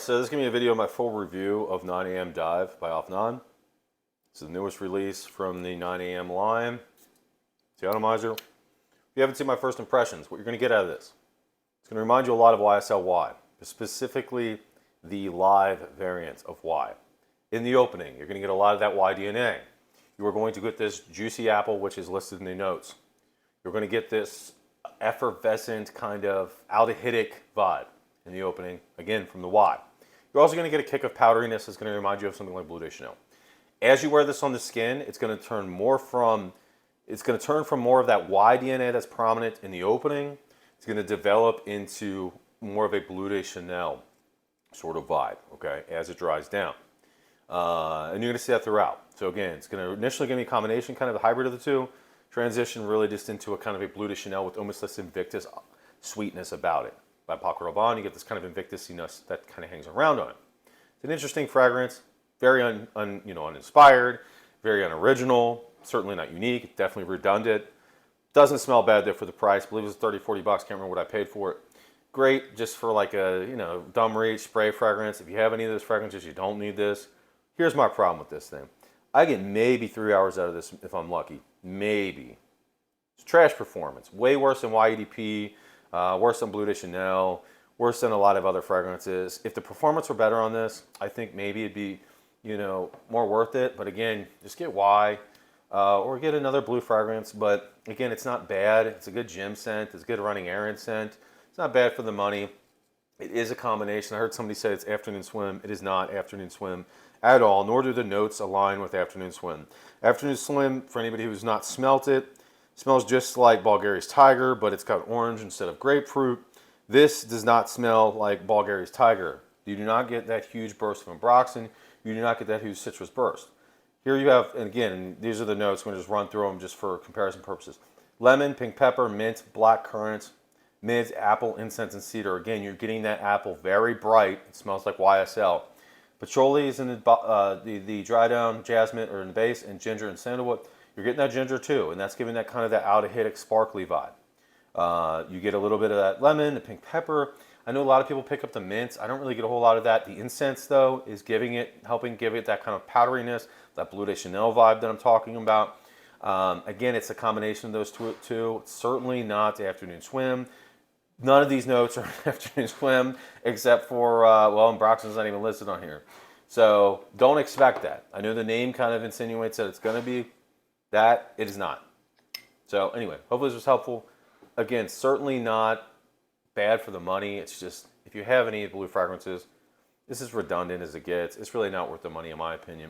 so this is going to be a video of my full review of 9am Dive by Afnan. It's the newest release from the 9am line. It's the atomizer. If you haven't seen my first impressions, what you're going to get out of this, it's going to remind you a lot of YSL Y, specifically the live variants of Y. In the opening, you're going to get a lot of that Y DNA. You are going to get this juicy apple, which is listed in the notes. You're going to get this effervescent kind of aldehydic vibe in the opening, again, from the Y. You're also going to get a kick of powderiness that's going to remind you of something like Blue de Chanel. As you wear this on the skin, it's going to turn from more of that Y DNA that's prominent in the opening. It's going to develop into more of a Blue de Chanel sort of vibe, okay, as it dries down. And you're going to see that throughout. So again, it's going to initially give me a combination, kind of a hybrid of the two, transition really just into a kind of a Blue de Chanel with almost this Invictus sweetness about it. By Paco Rabanne, you get this kind of Invictus-iness that kind of hangs around on it. It's an interesting fragrance, very uninspired, very unoriginal, certainly not unique, definitely redundant. Doesn't smell bad there for the price. I believe it was 30, 40 bucks, can't remember what I paid for it. Great just for like a, dumb reach spray fragrance. If you have any of those fragrances, you don't need this. Here's my problem with this thing. I get maybe 3 hours out of this if I'm lucky. Maybe. It's trash performance. Way worse than YEDP, worse than Blue de Chanel, worse than a lot of other fragrances. If the performance were better on this, I think maybe it'd be, more worth it. But again, just get Y or get another blue fragrance. But again, it's not bad. It's a good gym scent. It's a good running errand scent. It's not bad for the money. It is a combination. I heard somebody say it's afternoon swim. It is not afternoon swim at all, nor do the notes align with afternoon swim. Afternoon swim, for anybody who's not smelt it, smells just like Bulgaria's Tiger, but it's got orange instead of grapefruit. This does not smell like Bulgaria's Tiger. You do not get that huge burst of ambroxan. You do not get that huge citrus burst. Here you have, and again, these are the notes. I'm going to just run through them just for comparison purposes. Lemon, pink pepper, mint, black currant, mint, apple, incense, and cedar. Again, you're getting that apple very bright. It smells like YSL. Patchouli is in the dry down jasmine or in the base, and ginger and sandalwood. You're getting that ginger too, and that's giving that kind of that aldehydic sparkly vibe. You get a little bit of that lemon, the pink pepper. I know a lot of people pick up the mint. I don't really get a whole lot of that. The incense though is helping give it that kind of powderiness, that Blue de Chanel vibe that I'm talking about. Again, it's a combination of those two. It's certainly not the afternoon swim. None of these notes are afternoon swim except for, ambroxan's not even listed on here. So don't expect that. I know the name kind of insinuates that it's going to be that. It is not. So anyway, hopefully this was helpful. Again, certainly not bad for the money. It's just, if you have any blue fragrances, this is redundant as it gets. It's really not worth the money in my opinion.